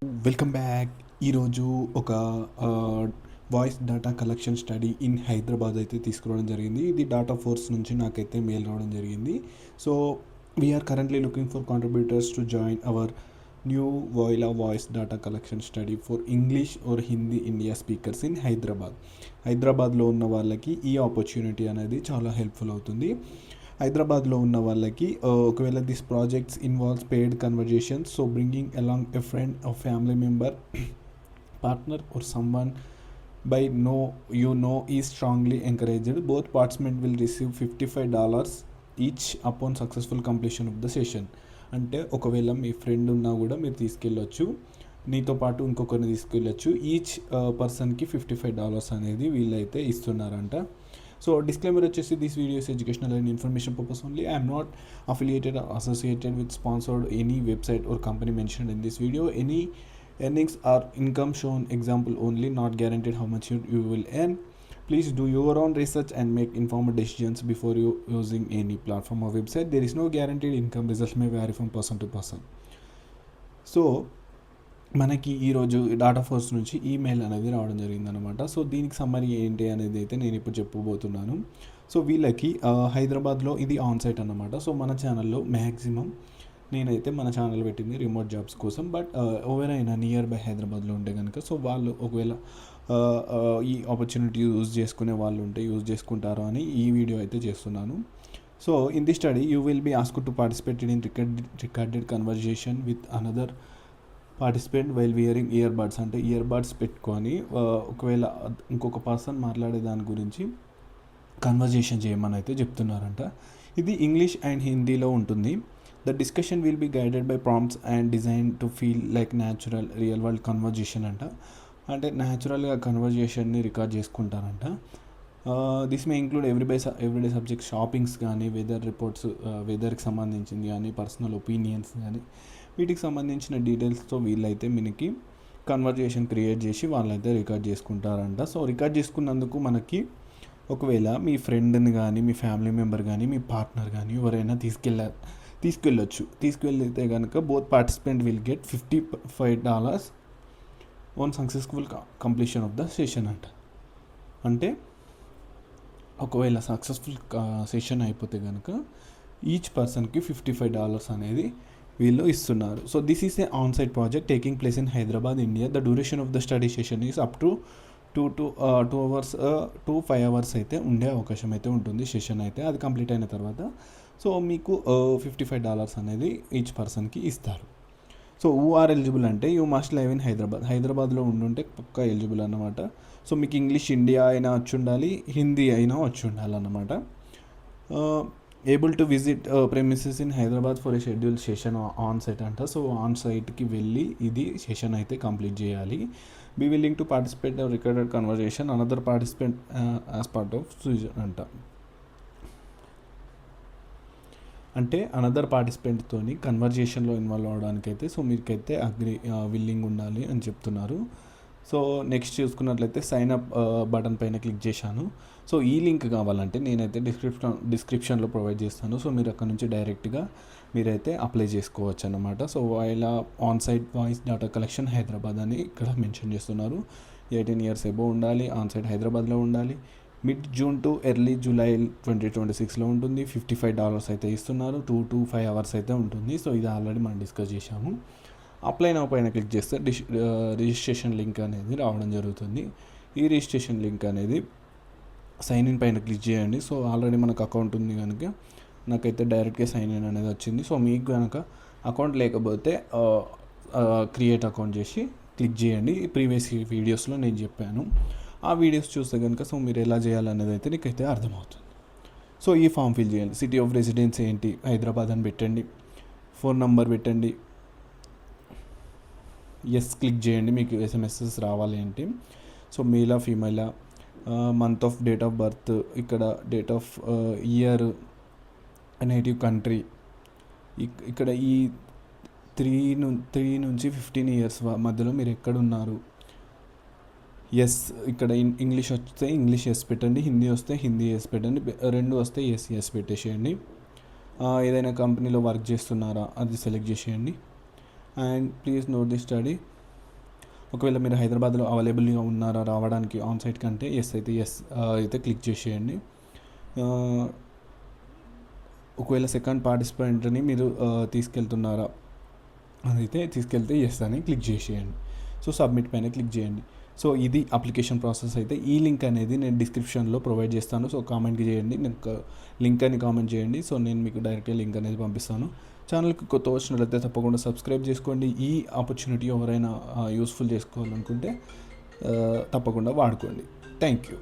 Welcome back. ఈరోజు ఒక voice data collection study in Hyderabad అయితే తీసుకురావడం జరిగింది. ఇది డాటా ఫోర్స్ నుంచి నాకైతే మెయిల్ రావడం జరిగింది. So we are currently looking for contributors to join our new voila voice data collection study for English or Hindi India speakers in హైదరాబాద్లో ఉన్న వాళ్ళకి ఈ ఆపర్చునిటీ అనేది చాలా హెల్ప్ఫుల్ అవుతుంది. హైదరాబాద్లో ఉన్న వాళ్ళకి ఒకవేళ this projects involves paid conversations, so bringing along a friend, a family member, partner or someone by is strongly encouraged. Both participants will receive $55 each upon successful completion of the session. అంటే ఒకవేళ మీ friend ఉన్నా కూడా మీరు తీసుకెళ్ళొచ్చు, నీతో పాటు ఇంకొకరిని తీసుకెళ్ళొచ్చు. Each పర్సన్కి $55 అనేది వీళ్ళైతే ఇస్తున్నారంట. సో డిస్క్లైమర్ వచ్చేసి, this videos educational and information purpose only. I'm not affiliated or associated with sponsored any website or company mentioned in this video. Any earnings or income shown example only, not guaranteed how much you will earn. Please do your own research and make informed decisions before you using any platform or website. There is no guaranteed income. Results may vary from person to person. So మనకి ఈరోజు data force నుంచి email అనేది రావడం జరిగిందనమాట. So దీనికి summary ఏంటి అనేది అయితే నేను ఇప్పుడు చెప్పబోతున్నాను. సో వీళ్ళకి హైదరాబాద్లో ఇది ఆన్సైట్ అన్నమాట. సో మన ఛానల్లో మ్యాక్సిమం నేనైతే మన ఛానల్ పెట్టింది రిమోట్ జాబ్స్ కోసం. బట్ ఎవరైనా నియర్ బై హైదరాబాద్లో ఉంటే కనుక, సో వాళ్ళు ఒకవేళ ఈ ఆపర్చునిటీ యూజ్ చేసుకునే వాళ్ళు ఉంటే యూజ్ చేసుకుంటారు అని ఈ వీడియో అయితే చేస్తున్నాను. So in the study you will be asked to participate in recorded conversation with another participate while wearing earbuds. అంటే ఇయర్ బడ్స్ పెట్టుకొని ఒకవేళ ఇంకొక పర్సన్ మాట్లాడే దాని గురించి కన్వర్జేషన్ చేయమని అయితే చెప్తున్నారంట. ఇది ఇంగ్లీష్ అండ్ హిందీలో ఉంటుంది. The discussion will be guided by prompts and design to feel like natural real world conversation అంట. అంటే న్యాచురల్గా కన్వర్జేషన్ని రికార్డ్ చేసుకుంటారంట. This may include everyday subject, shoppings కానీ, వెదర్ రిపోర్ట్స్, వెదర్కి సంబంధించింది కానీ, పర్సనల్ ఒపీనియన్స్ కానీ, వీటికి సంబంధించిన డీటెయిల్స్తో వీళ్ళైతే మనకి కన్వర్జేషన్ క్రియేట్ చేసి వాళ్ళైతే రికార్డ్ చేసుకుంటారంట. సో రికార్డ్ చేసుకున్నందుకు మనకి ఒకవేళ మీ ఫ్రెండ్ని కానీ, మీ ఫ్యామిలీ మెంబర్ కానీ, మీ పార్ట్నర్ కానీ ఎవరైనా తీసుకెళ్ళొచ్చు. తీసుకెళ్తే కనుక both participant will get $55 on successful completion of the session అంట. అంటే ఒకవేళ సక్సెస్ఫుల్ సెషన్ అయిపోతే కనుక ఈచ్ పర్సన్కి $55 అనేది వీళ్ళు ఇస్తున్నారు. So this is a on site project taking place in Hyderabad, India. The duration of the study session is up to 2 hours to 5 hours అయితే ఉండే అవకాశం అయితే ఉంటుంది సెషన్ అయితే. అది కంప్లీట్ అయిన తర్వాత సో మీకు $55 అనేది ఈచ్ పర్సన్కి ఇస్తారు. సో హూ ఆర్ ఎలిజిబుల్ అంటే, యూ మస్ట్ లైవ్ ఇన్ హైదరాబాద్లో ఉండుంటే పక్కా ఎలిజిబుల్ అన్నమాట. సో మీకు ఇంగ్లీష్ ఇండియా అయినా వచ్చి ఉండాలి, హిందీ అయినా వచ్చి ఉండాలన్నమాట. Able to visit premises in Hyderabad for a schedule session on site అంట. సో ఆన్ సైట్కి వెళ్ళి ఇది సెషన్ అయితే కంప్లీట్ చేయాలి. Be willing to participate recorded conversation another participant as part of సూజన్ అంట. అంటే అనదర్ పార్టిసిపెంట్తోని కన్వర్జేషన్లో ఇన్వాల్వ్ అవ్వడానికైతే సో మీకైతే విల్లింగ్ ఉండాలి అని చెప్తున్నారు. సో నెక్స్ట్ చూసుకున్నట్లయితే సైన్ అప్ బటన్ పైన క్లిక్ చేశాను. సో ఈ లింక్ కావాలంటే నేనైతే డిస్క్రిప్షన్లో ప్రొవైడ్ చేస్తాను. సో మీరు అక్కడ నుంచి డైరెక్ట్గా మీరైతే అప్లై చేసుకోవచ్చు అన్నమాట. సో ఇలా on site voice data collection Hyderabad అని ఇక్కడ మెన్షన్ చేస్తున్నారు. 18 years ఎబో ఉండాలి, ఆన్ సైట్ హైదరాబాద్లో ఉండాలి. Mid June to early July 2026లో ఉంటుంది. $55 అయితే ఇస్తున్నారు. 2 to 5 hours అయితే ఉంటుంది. సో ఇది ఆల్రెడీ మనం డిస్కస్ చేశాము. అప్లై నౌ పైన క్లిక్ చేస్తే రిజిస్ట్రేషన్ లింక్ అనేది రావడం జరుగుతుంది. ఈ రిజిస్ట్రేషన్ లింక్ అనేది సైన్ ఇన్ పైన క్లిక్ చేయండి. సో ఆల్రెడీ మనకు అకౌంట్ ఉంది కనుక నాకైతే డైరెక్ట్గా సైన్ ఇన్ అనేది వచ్చింది. సో మీకు కనుక అకౌంట్ లేకపోతే క్రియేట్ అకౌంట్ చేసి క్లిక్ చేయండి. ప్రీవియస్ వీడియోస్లో నేను చెప్పాను. ఆ వీడియోస్ చూస్తే కనుక సో మీరు ఎలా చేయాలనేది అయితే నీకైతే అర్థమవుతుంది. సో ఈ ఫామ్ ఫిల్ చేయాలి. సిటీ ఆఫ్ రెసిడెన్స్ ఏంటి, హైదరాబాద్ అని పెట్టండి. ఫోన్ నంబర్ పెట్టండి. ఎస్ క్లిక్ చేయండి. మీకు ఎస్ఎంఎస్ఎస్ రావాలి ఏంటి. సో మేలా ఫీమేలా, month of date of birth, ఇక్కడ date of year, native country, ఇక్కడ ఈ 3 నుంచి 15 years మధ్యలో మీరు ఎక్కడున్నారు. ఎస్ ఇక్కడ ఇంగ్లీష్ వస్తే ఇంగ్లీష్ ఎస్ పెట్టండి, హిందీ వస్తే హిందీ ఎస్ పెట్టండి, 2 వస్తే ఎస్ పెట్టేసేయండి. ఏదైనా కంపెనీలో వర్క్ చేస్తున్నారా అది సెలెక్ట్ చేసేయండి. And please note the study ఒకవేళ మీరు హైదరాబాద్లో అవైలబుల్గా ఉన్నారా రావడానికి ఆన్ సైట్ కంటే ఎస్ అయితే ఎస్ అయితే క్లిక్ చేసేయండి. ఒకవేళ సెకండ్ పార్టిసిపెంట్ని మీరు తీసుకెళ్తున్నారా అదైతే తీసుకెళ్తే ఎస్ అని క్లిక్ చేసేయండి. సో సబ్మిట్ పైన క్లిక్ చేయండి. సో ఇది అప్లికేషన్ ప్రాసెస్. అయితే ఈ లింక్ అనేది నేను డిస్క్రిప్షన్లో ప్రొవైడ్ చేస్తాను. సో కామెంట్కి చేయండి, నాకు లింక్ అని కామెంట్ చేయండి. సో నేను మీకు డైరెక్ట్గా లింక్ అనేది పంపిస్తాను. ఛానల్కి కొత్త వచ్చినట్లయితే తప్పకుండా సబ్స్క్రైబ్ చేసుకోండి. ఈ ఆపర్చునిటీ ఎవరైనా యూస్ఫుల్ చేసుకోవాలనుకుంటే తప్పకుండా వాడుకోండి. Thank you.